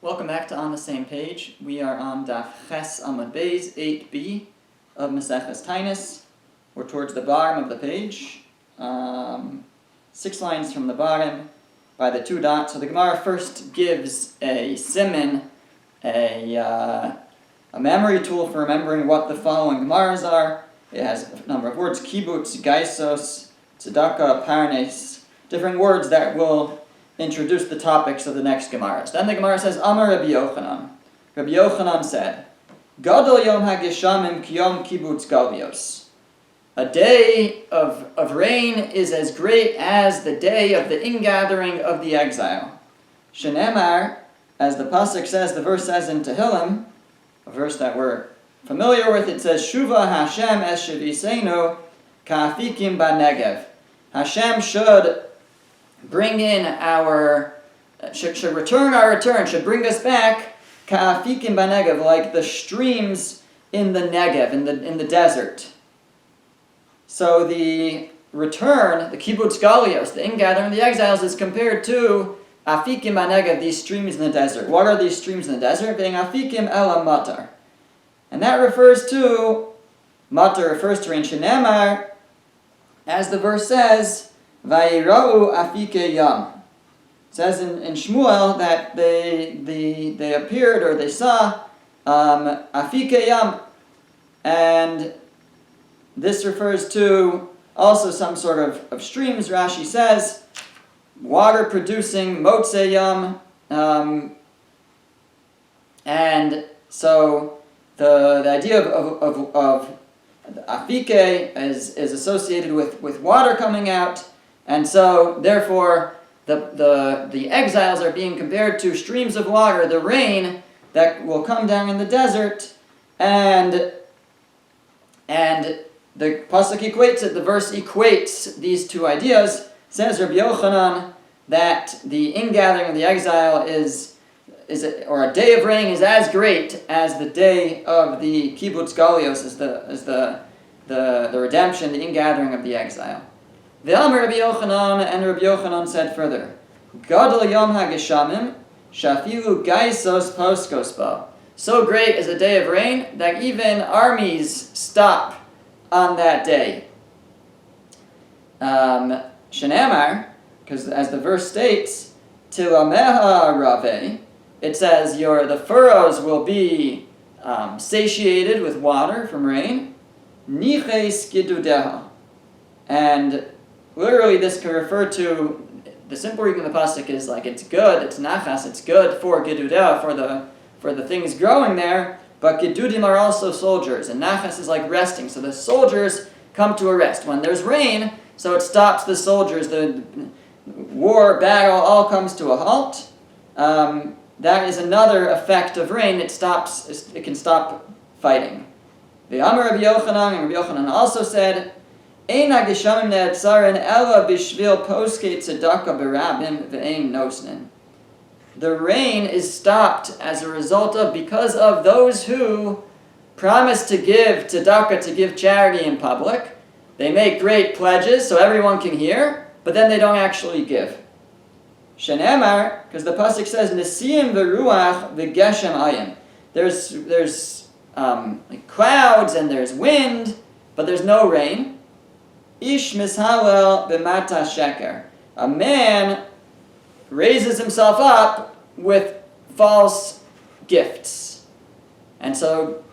Welcome back to On the Same Page. We are on Daf Ches Amud Beis 8b of Maseches Taanis. We're towards the bottom of the page, 6 lines from the bottom by the 2 dots. So the Gemara first gives a siman, a memory tool for remembering what the following Gemaras are. It has a number of words: kibbutz, gaisos, tzedakah, parnes, different words that will introduce the topics of the next Gemaras. Then the Gemara says, Amar Rabbi Yochanan. Rabbi Yochanan said, Gadol Yom HaGeshamim Kiyom Kibbutz Galios. A day of rain is as great as the day of the ingathering of the exile. Shenemar, as the pasuk says, the verse says in Tehillim, a verse that we're familiar with, it says, Shuva Hashem es sheviseinu ka'afikim ba'negev. Hashem should bring in should return our return, should bring us back, ka'afikim ba'negev, like the streams in the Negev, in the desert. So the return, the kibbutz galios, the ingathering of the exiles, is compared to afikim ba'negev, these streams in the desert. What are these streams in the desert? Being afikim ela matar. And that refers to, matar refers to rain, shenemar, as the verse says, Vayirau afike yam. It says in Shmuel that they appeared, or they saw afike yam, and this refers to also some sort of streams. Rashi says water producing motze yam, and so the idea of afike is associated with water coming out. And so, therefore, the exiles are being compared to streams of water, the rain that will come down in the desert, and the pasuk equates it, the verse equates these two ideas. Says Rabbi Yochanan that the ingathering of the exile or a day of rain is as great as the day of the kibbutz galios, as the redemption, the ingathering of the exile. The Amar Rabbi Yochanan, and Rabbi Yochanan said further, Gadol Yom HaGeshamim Shafilu Gaisos Poskos Bo. So great is a day of rain that even armies stop on that day. Shenemar, because as the verse states, Tilameha Rave, it says the furrows will be satiated with water from rain. Niches Gidudeha. And literally, this can refer to, the simple reading of the pasuk is like, it's good, it's nachas, it's good for gedudeh, for the things growing there, but gedudim are also soldiers, and nachas is like resting, so the soldiers come to a rest. When there's rain, so it stops the soldiers, the war, battle, all comes to a halt. That is another effect of rain, it can stop fighting. The Amar Rabbi Yochanan, and Rabbi Yochanan also said, Ein hageshamim ne'etzarin ela bishvil poskei tzedakah berabim ve'ein nosnin. The rain is stopped as a result of, because of those who promise to give tzedakah, to give charity in public. They make great pledges so everyone can hear, but then they don't actually give. Shenemar, because the pasuk says, Nesiyim v'ruach v'geshem ayim. There's clouds and there's wind, but there's no rain. Ish mishalel b'mata sheker. A man raises himself up with false gifts. And so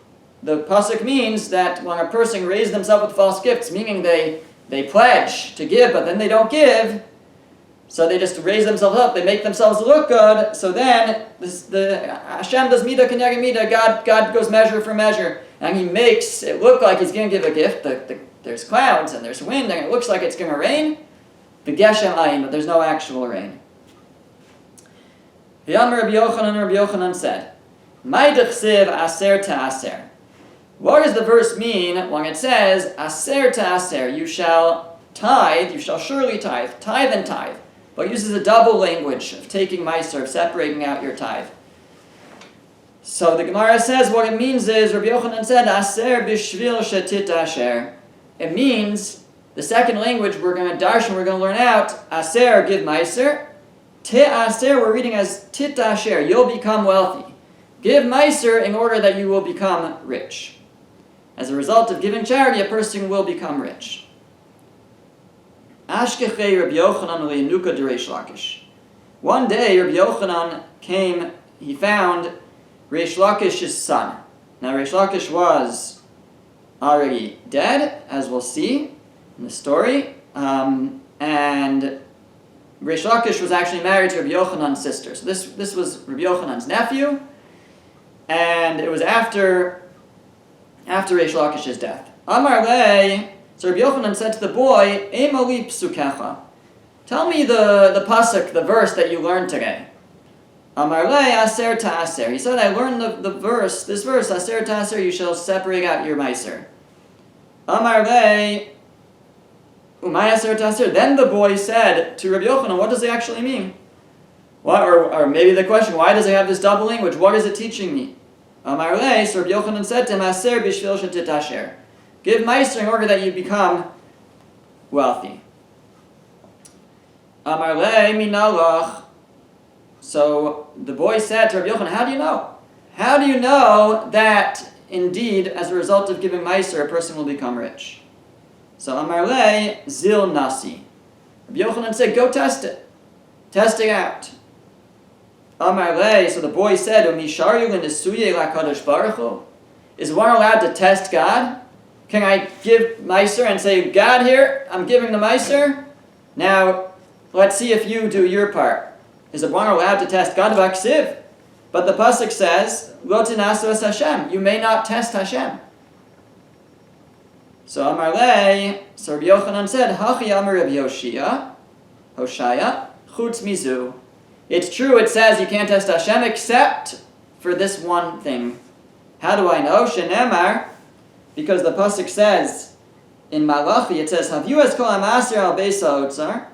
the pasuk means that when a person raises themselves with false gifts, meaning they pledge to give, but then they don't give, so they just raise themselves up, they make themselves look good, so then Hashem does midah k'neged midah, God goes measure for measure, and he makes it look like he's going to give a gift. There's clouds and there's wind and it looks like it's going to rain. The geshem ayin, but there's no actual rain. The Amar Rabbi Yochanan said, Mai dechsiv aser ta'aser. What does the verse mean when it says, aser ta'aser, you shall tithe, you shall surely tithe and tithe, but uses a double language of taking meiser, of separating out your tithe. So the Gemara says what it means is, Rabbi Yochanan said, aser bishvil shetit asher. It means, the second language we're going to darshan, we're going to learn out, aser, give meiser, Te'aser we're reading as titasher, you'll become wealthy. Give meiser in order that you will become rich. As a result of giving charity, a person will become rich. Ashkechei Rabbi Yochanan le'enuka d'Reish Lakish. One day, Rabbi Yochanan came, he found Reish Lakish's son. Now, Reish Lakish was already dead, as we'll see in the story, and Reish Lakish was actually married to Rabbi Yochanan's sister. So this was Rabbi Yochanan's nephew, and it was after Reish Lakish's death. Amar le, so Rabbi Yochanan said to the boy, Emali psukecha, tell me the pasuk, the verse that you learned today. Amar le, aser ta'aser. He said, I learned this verse, aser ta'aser, you shall separate out your meiser. Amar le, umay aser ta'aser. Then the boy said to Rabbi Yochanan, what does it actually mean? What, or maybe the question, why does it have this double language? What is it teaching me? Amar le, so Rabbi Yochanan said to him, aser bishvil shetitasher. Give meiser in order that you become wealthy. Amar le minalach. So the boy said to Rabbi Yochanan, how do you know? How do you know that indeed, as a result of giving meiser, a person will become rich? So Amar le zil nasi. Rabbi Yochanan said, go test it. Test it out. Amar le, so the boy said, Umisharu l'nesuye l'kadosh baruch hu. Is one allowed to test God? Can I give meiser and say, God, here, I'm giving the meiser. Now, let's see if you do your part. Is one allowed to test God? Vaksiv. But the pasuk says, Lo tinasu es Hashem. You may not test Hashem. So Amar le, so Rabbi Yochanan said, Hachi Amar Rabbi Hoshaya, chutz mizu. It's true, it says you can't test Hashem except for this one thing. How do I know? Shenemar, because the pasuk says in Malachi, it says, Havu es kol ha'maser al beis ha'otzar.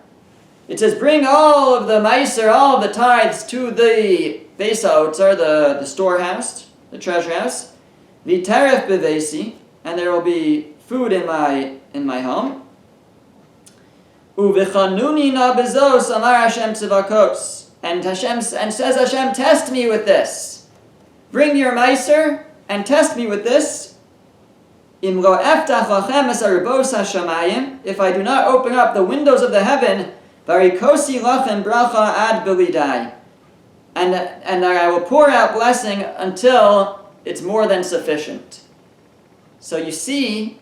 It says, bring all of the meiser, all of the tithes to the beis ha'otzar, the storehouse, the treasure house. V'teref bevesi, and there will be food in my home. Uv'chanuni na bezos amar Hashem tzivakos. And says Hashem, test me with this. Bring your meiser and test me with this. Im lo eftach lachem es aribos hashamayim. If I do not open up the windows of the heaven, varikosi lachem bracha ad belidai. And I will pour out blessing until it's more than sufficient. So you see,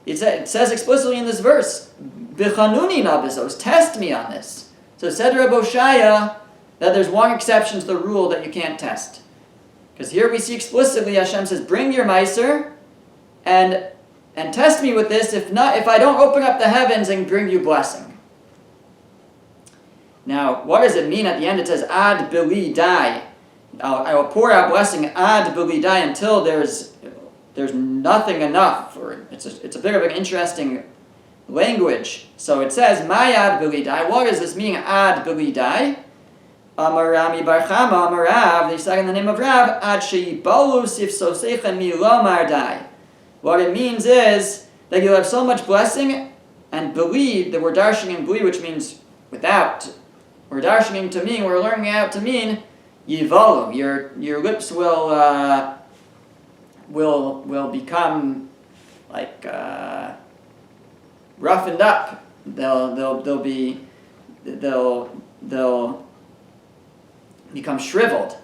it says explicitly in this verse, B'chanuni na bezos, test me on this. So said Rabbi Hoshaya that there's one exception to the rule that you can't test. Because here we see explicitly Hashem says, bring your meiser and test me with this. If I don't open up the heavens and bring you blessing. Now, what does it mean at the end? It says, ad bili dai. I will pour out blessing ad bili dai until there's nothing enough. Or it's a bit of an interesting language. So it says, my ad bili dai. What does this mean, ad bili dai? Amarami bar Chama, Amarav, they say in the name of Rav, ad sheyibalu sifsosechem milomar dai. What it means is that you'll have so much blessing and believe, the word darshaning believe, which means without. We're darshaning to mean, we're learning out to mean yivalu. Your lips will become like roughened up. They'll become shriveled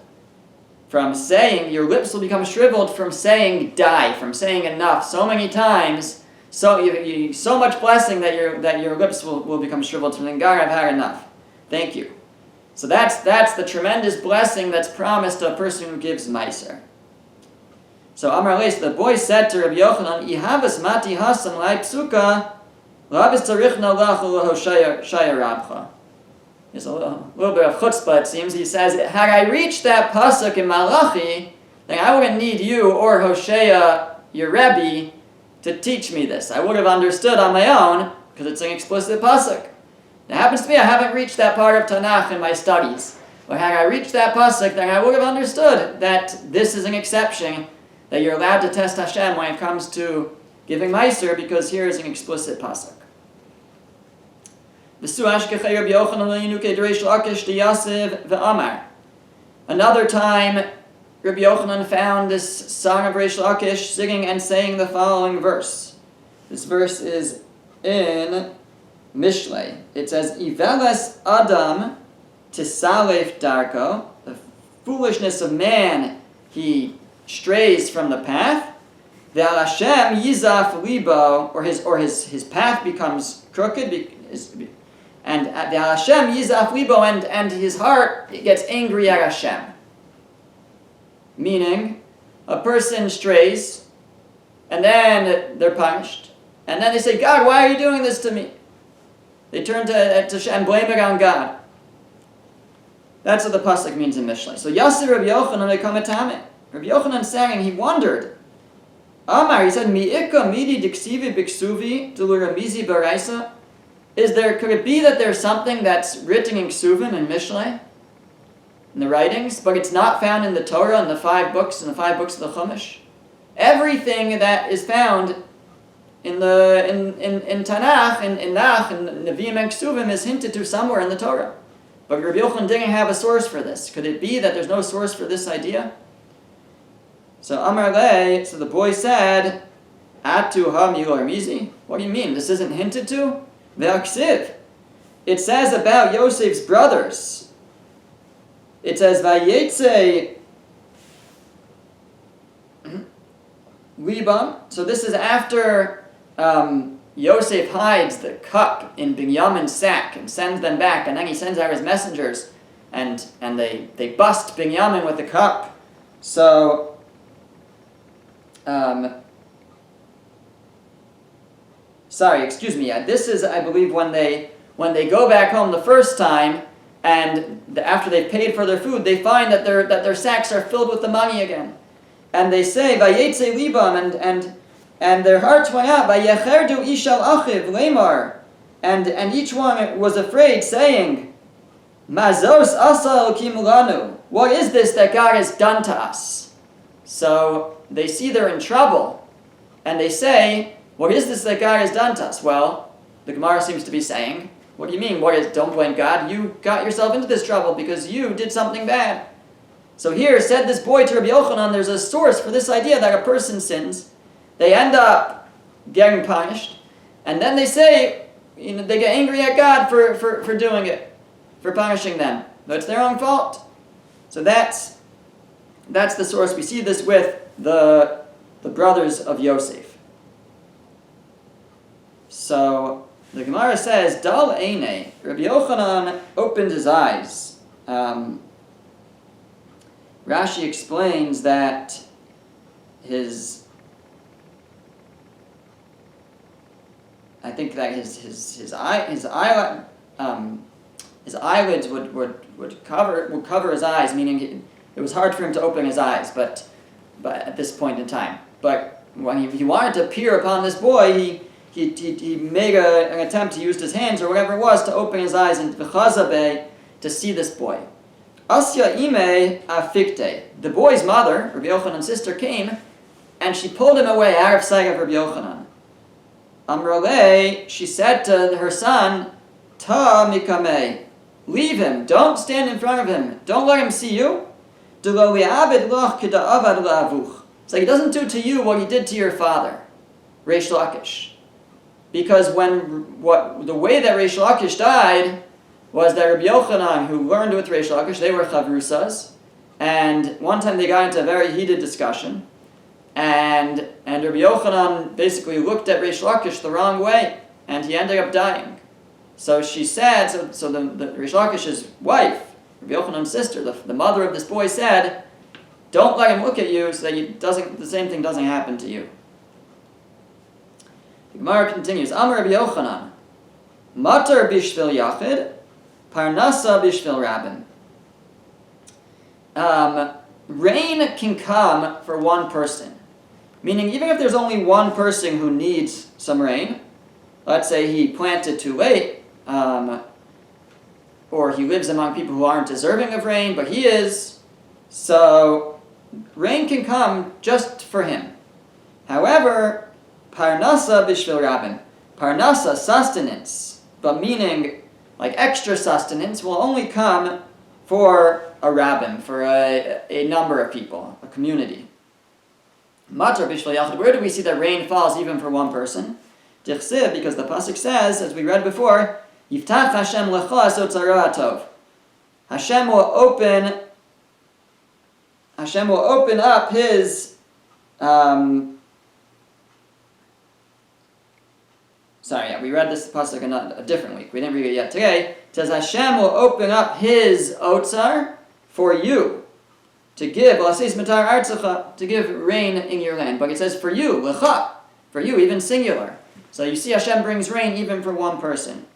from saying, your lips will become shriveled from saying die, from saying enough so many times, so much blessing that your lips will become shriveled from saying, God, I've had enough. Thank you. So that's the tremendous blessing that's promised to a person who gives meiser. So Amar Leis, the boy said to Rabbi Yochanan, Ihavas mati hasan lai psuka, labis tarichna lachu lahoshaya rabcha. There's a little bit of chutzpah, it seems. He says, had I reached that pasuk in Malachi, then I wouldn't need you or Hosea, your Rebbe, to teach me this. I would have understood on my own, because it's an explicit pasuk. It happens to me, I haven't reached that part of Tanakh in my studies. But had I reached that pasuk, then I would have understood that this is an exception, that you're allowed to test Hashem when it comes to giving meiser, because here is an explicit pasuk. Another time, Rabbi Yochanan found this song of Reish Lakish singing and saying the following verse. This verse is in Mishlei. It says, Iveles Adam tisalef darko, the foolishness of man, he strays from the path. Ve'al Hashem yizaf libo, or his path becomes crooked, and Ve'al Hashem yizaf libo, and his heart gets angry at Hashem. Meaning, a person strays, and then they're punished, and then they say, God, why are you doing this to me? They turn to Hashem and blame it on God. That's what the pasuk means in Mishlei. So Yasir Rabbi Yochanan mekamatame. Rabbi Yochanan saying, he wondered. Amar, he said, Mi'ika midi diksivi biksuvi deluramizi baraisa. Could it be that there's something that's written in Ksuvim in Mishlei, in the writings, but it's not found in the Torah, in the 5 books of the Chumash? Everything that is found in Tanakh, in Nach, in Nevi'im and Ksuvim is hinted to somewhere in the Torah. But Rabbi Yochanan didn't have a source for this. Could it be that there's no source for this idea? So Amar Le, so the boy said, Atu ha milor mizi? What do you mean? This isn't hinted to? Ve'aksiv. It says about Yosef's brothers. It says, Vayetze Libam. So this is after Yosef hides the cup in Binyamin's sack and sends them back, and then he sends out his messengers, and they bust Binyamin with the cup. So, this is, I believe, when they go back home the first time, and after they've paid for their food, they find that their sacks are filled with the money again, and they say, Vayetze Libam, and their hearts went out, Vayecherdu ishal achiv lemar, and each one was afraid, saying, Mazos asa elokim lanu. What is this that God has done to us? So they see they're in trouble, and they say, what is this that God has done to us? Well, the Gemara seems to be saying, what do you mean? Don't blame God. You got yourself into this trouble because you did something bad. So here, said this boy to Rabbi Yochanan, there's a source for this idea that a person sins, they end up getting punished, and then they say, they get angry at God for doing it, for punishing them. But it's their own fault. So that's the source. We see this with the brothers of Yosef. So the Gemara says, Dal Eine, Rabbi Yochanan opened his eyes. Rashi explains that his eyelids would cover his eyes, meaning it was hard for him to open his eyes, but at this point in time. But when he wanted to peer upon this boy, he made an attempt to use his hands or whatever it was to open his eyes and v'chazabe to see this boy. Asya ime afikte. The boy's mother, Rabbi Yochanan's sister, came and she pulled him away out of sight of Rabbi Yochanan. Amrale, she said to her son, Ta mikame, leave him, don't stand in front of him, don't let him see you. It's like he doesn't do to you what he did to your father, Reish Lakish. Because the way that Reish Lakish died was that Rabbi Yochanan, who learned with Reish Lakish, they were chavrusas, and one time they got into a very heated discussion, and Rabbi Yochanan basically looked at Reish Lakish the wrong way, and he ended up dying. So she said, so the Reish Lakish's wife, Rabbi Yochanan's sister, the mother of this boy, said, don't let him look at you so that the same thing doesn't happen to you. The Gemara continues, Amar Rabbi Yochanan, Matar bishvil yachid, Parnasa bishvil rabin. Rain can come for one person. Meaning, even if there's only one person who needs some rain, let's say he planted too late, or he lives among people who aren't deserving of rain, but he is, so rain can come just for him. However, Parnasa bishvil rabin, Parnasa, sustenance, but meaning like extra sustenance, will only come for a rabbin, for a number of people, a community. Matar bishvil yachid. Where do we see that rain falls even for one person? Dichsiv, because the pasuk says, as we read before, Yiftach Hashem lecha es otzaro hatov. Hashem will open up His. We read this pasuk a different week. We didn't read it yet today. It says Hashem will open up His otzar for you to give to give rain in your land. But it says for you, lecha, for you, even singular. So you see Hashem brings rain even for one person.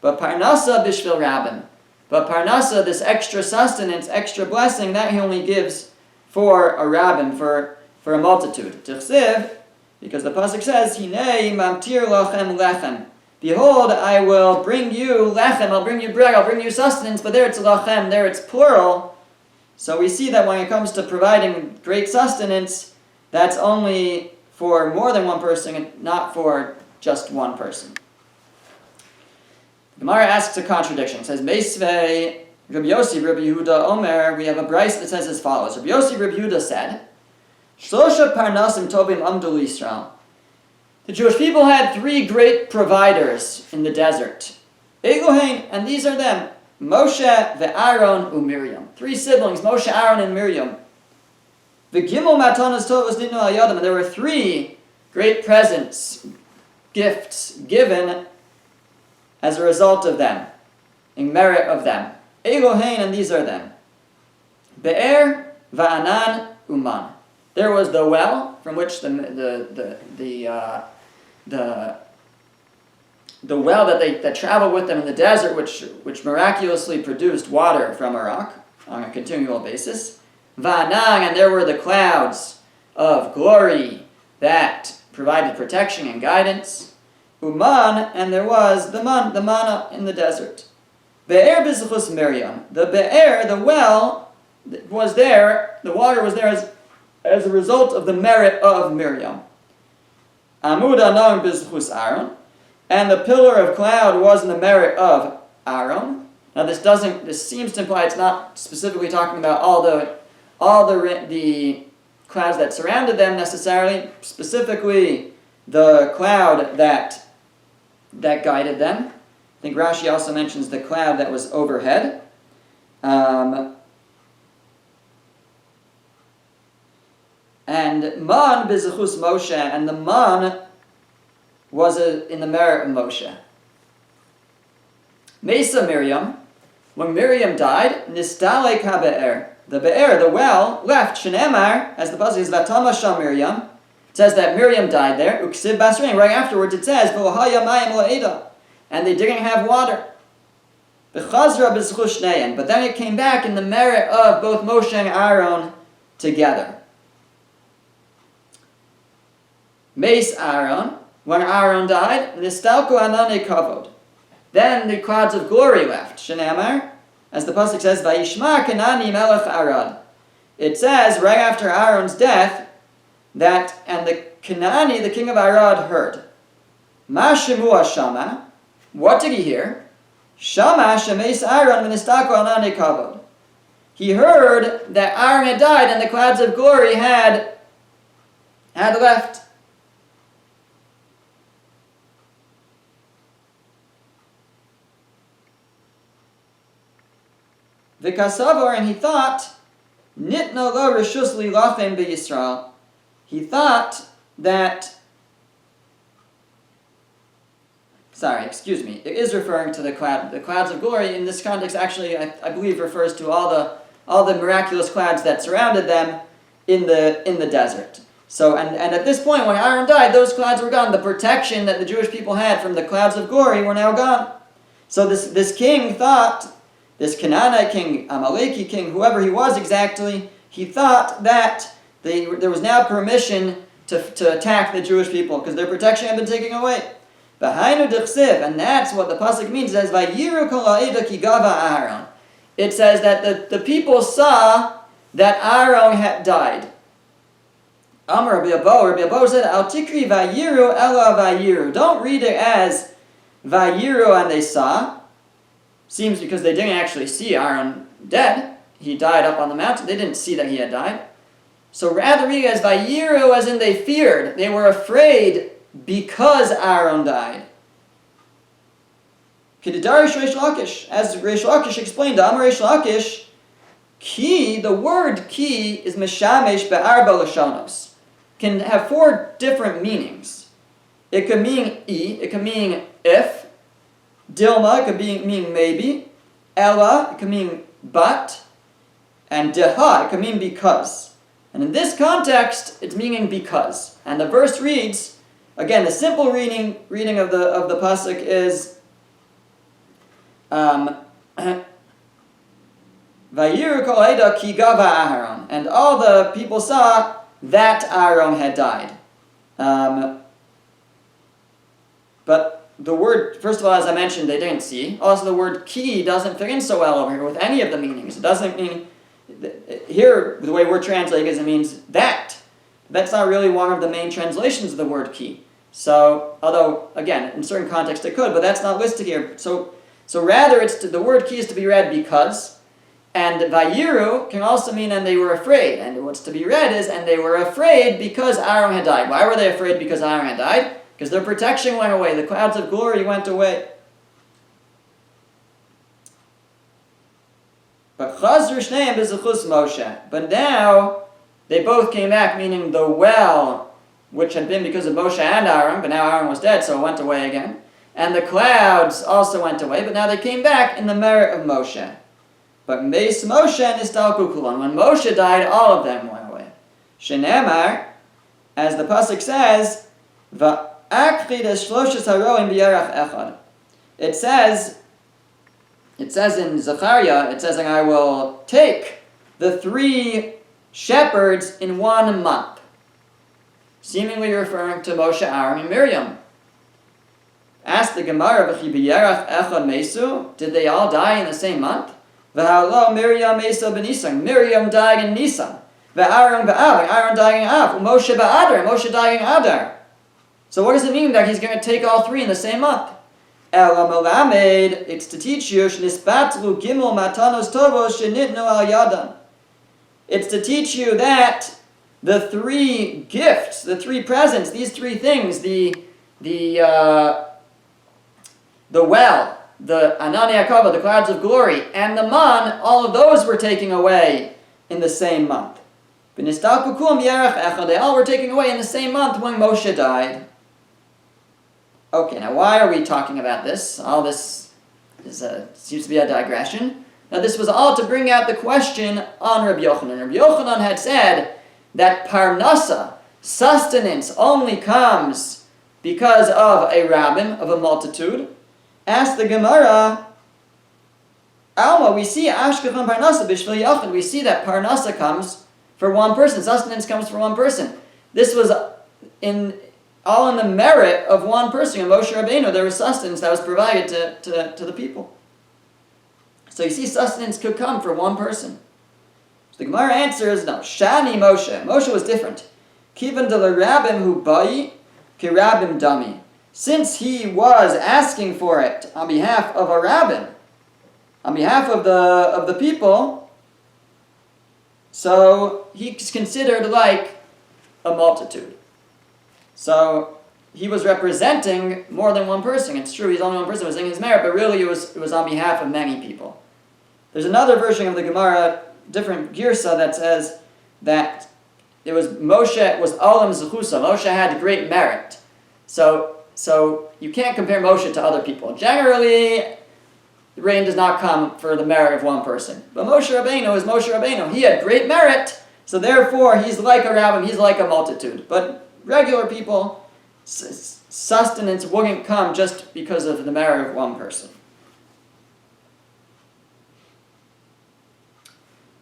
But parnasa bishvil rabbin. But parnasa, this extra sustenance, extra blessing, that He only gives for a rabbin, for a multitude. Tichsiv, because the pasuk says, Hinei mamtir lachem lechem. Behold, I will bring you lechem, I'll bring you bread, I'll bring you sustenance, but there it's lachem, there it's plural. So we see that when it comes to providing great sustenance, that's only for more than one person, and not for just one person. Gemara asks a contradiction. It says, Meisvei Rabbi Yossi, Rabbi Yehuda, Omer, we have a brayso that says as follows. Rabbi Yossi, Rabbi Yehuda said, Shlosha parnasim tovim amdu Yisrael. The Jewish people had three great providers in the desert. Elohein, and these are them. Moshe, ve'Aaron, u'Miriam. Three siblings, Moshe, Aaron, and Miriam. V'gimel matanas tovos nitnu al yadam. And there were three great presents, gifts, given as a result of them, in merit of them. Elohein, and these are them. Be'er, va'anan, uman. There was the well from which the well that traveled with them in the desert, which miraculously produced water from a rock on a continual basis. Va'anan, and there were the clouds of glory that provided protection and guidance. Uman, and there was the manna in the desert. Be'er b'zechus Miriam. The be'er, the well, was there, the water was there as a result of the merit of Miriam. Amud anam b'zechus Aaron. And the pillar of cloud was in the merit of Aaron. Now this seems to imply it's not specifically talking about all the clouds that surrounded them necessarily, specifically the cloud that guided them. I think Rashi also mentions the cloud that was overhead. And man b'zechus Moshe, and the man was in the merit of Moshe. Mesa Miriam, when Miriam died, nistalek habe'er, the be'er, the well, left. Shenemar, as the pasuk is, vatama sham Miriam. It says that Miriam died there. Uksiv basrein. Right afterwards it says, v'lohaya mayim la'eda, and they didn't have water. V'chazra b'zchus shneim, but then it came back in the merit of both Moshe and Aaron together. Meis Aaron, when Aaron died, nistalku anane kavod. Then the clouds of glory left. Shenemar, as the pasuk says, vayishma Kanani melech Arad. It says right after Aaron's death that, and the Kanani, the king of Arad, heard. Ma shemua shama. What did he hear? Shama shemeis Aaron v'nistalku anane kavod. He heard that Aaron had died and the clouds of glory had left. V'kasavar, and he thought, Nitna lo rishus lilachem b'Yisrael. He thought that, it is referring to the clouds of glory. In this context, actually, I believe refers to all the miraculous clouds that surrounded them in the desert. So, and at this point, when Aaron died, those clouds were gone. The protection that the Jewish people had from the clouds of glory were now gone. So this king thought, this Canaanite king, Amaleki king, whoever he was exactly, he thought that there was now permission to attack the Jewish people because their protection had been taken away. V'hainu d'chsiv, and that's what the pasuk means. It says, Vayiru kol ha'eda ki gava Aaron. It says that the people saw that Aaron had died. Amar Rabbi Abo said, Al tikri vayiru ela vayiru. Don't read it as vayiru and they saw. seems because they didn't actually see Aaron dead. He died up on the mountain. They didn't see that he had died. So rather read it as Vayiru, as in they feared. They were afraid because Aaron died. Kedidarish Reish Lakish, as Reish Lakish explained, Amar Reish Lakish, ki, the word ki is mishamesh be'arba lashonos. Can have 4 different meanings. It could mean it could mean if, dilma, it could mean maybe, ella, it could mean but, and deha, it could mean because. And in this context, it's meaning because. And the verse reads, again, the simple reading of the pasuk is Vayiru kol ha'eda ki gava Aaron, and all the people saw that Aaron had died. But the word, first of all, as I mentioned, they didn't see. Also, the word ki doesn't fit in so well over here with any of the meanings. It doesn't mean, here, the way we're translating it means that. That's not really one of the main translations of the word ki. So, although, again, in certain contexts it could, but that's not listed here. So rather, the word ki is to be read because, and vayiru can also mean and they were afraid. And what's to be read is, and they were afraid because Aaron had died. Why were they afraid because Aaron had died? Because their protection went away. The clouds of glory went away. But chazru shneim b'zechus Moshe. But now, they both came back, meaning the well, which had been because of Moshe and Aaron, but now Aaron was dead, so it went away again. And the clouds also went away, but now they came back in the merit of Moshe. But Meis Moshe nistalku kulan. When Moshe died, all of them went away. Shenemar, as the pasuk says, va'akrid es shloshes haroim b'yarach echad. It says in Zechariah, it says, and I will take the 3 shepherds in 1 month. Seemingly referring to Moshe, Aaron, and Miriam. Ask the Gemara, v'chi b'yarach echad mesu, did they all die in the same month? V'halo Miriam mesu b'Nisan, Miriam died in Nisan. V'Aaron b'Av, Aaron died in Av. Moshe b'Adar, Moshe died in Adar. So what does it mean that he's going to take all 3 in the same month? Ela melamed, it's to teach you, shnisbatlu gimel matanos tovos shenitnu al yadan. It's to teach you that the 3 gifts, the 3 presents, these 3 things, the well, the Anani Akava, the clouds of glory, and the man, all of those were taken away in the same month. They all were taken away in the same month when Moshe died. Okay, now why are we talking about this? All this seems to be a digression. Now this was all to bring out the question on Rabbi Yochanan. Rabbi Yochanan had said that parnasa, sustenance, only comes because of a rabbin, of a multitude. Ask the Gemara, Alma, we see Ashkefan Parnasa Bishvil Yachid. We see that Parnasa comes for one person. Sustenance comes for one person. This was all in the merit of one person. In Moshe Rabbeinu, there was sustenance that was provided to the people. So you see, sustenance could come for one person. So the Gemara answers, no. Shani Moshe. Moshe was different. Kivan de la Rabbim hu bayi ki Rabbim dami. Since he was asking for it on behalf of a rabbin, on behalf of the people, so he's considered like a multitude. So he was representing more than one person. It's true, he's only one person who was in his merit, but really it was on behalf of many people. There's another version of the Gemara, different girsa, that says that it was Moshe was olam zechusa. Moshe had great merit. So you can't compare Moshe to other people. Generally, the rain does not come for the merit of one person. But Moshe Rabbeinu is Moshe Rabbeinu. He had great merit, so therefore he's like a rabbin, he's like a multitude. But regular people, sustenance wouldn't come just because of the merit of one person.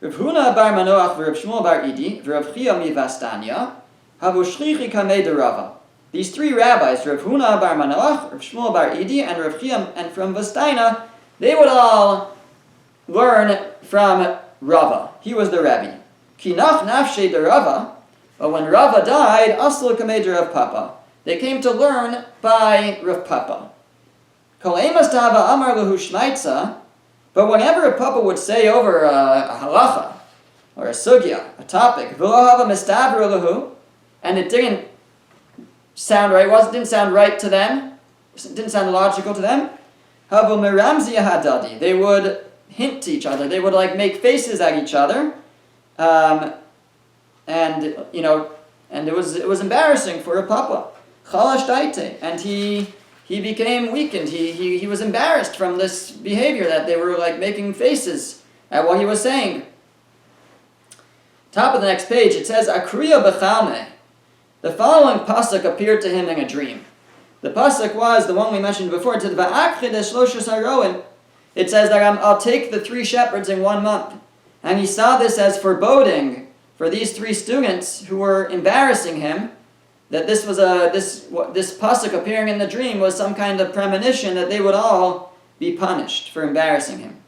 Rav Huna bar Manoach v'Rav Shmuel bar Idi v'Rav Chia mivastanya havu shchichi kamei de Rava. These 3 rabbis, Rav Huna bar Manoach, Rav Shmuel bar Idi, and Rav Chia, and from Vastaina, they would all learn from Rava. He was the Rebbe. Kinach nafshe de Rava, but when Rava died, aslu kamei de Rav Papa. They came to learn by Rav Papa. Kol emas tava amar lehu shmaitza, But whenever a papa would say over a halacha, or a sugya, a topic, and it didn't sound right, didn't sound right to them, didn't sound logical to them, they would hint to each other, they would like make faces at each other, and it was embarrassing for a papa. And he became weakened. He was embarrassed from this behavior that they were like making faces at what he was saying. Top of the next page, it says, Akriya b'chalme. The following pasuk appeared to him in a dream. The pasuk was the one we mentioned before. It said, it says that I'll take the 3 shepherds in 1 month. And he saw this as foreboding for these 3 students who were embarrassing him, that this was this pasuk appearing in the dream was some kind of premonition that they would all be punished for embarrassing him.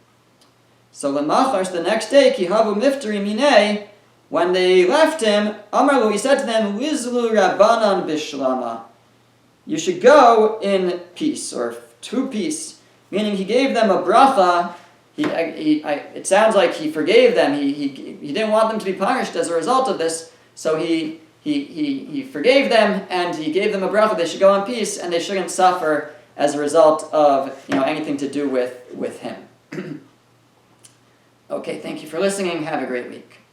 So lemachars, the next day, kihavu mifteri minei, when they left him, Amarlu, he said to them, Lizlu Rabbanan Bishlama. You should go in peace, or to peace. Meaning he gave them a bracha. It sounds like he forgave them. He didn't want them to be punished as a result of this. So he forgave them, and he gave them a bracha. They should go in peace, and they shouldn't suffer as a result of anything to do with him. Okay, thank you for listening. Have a great week.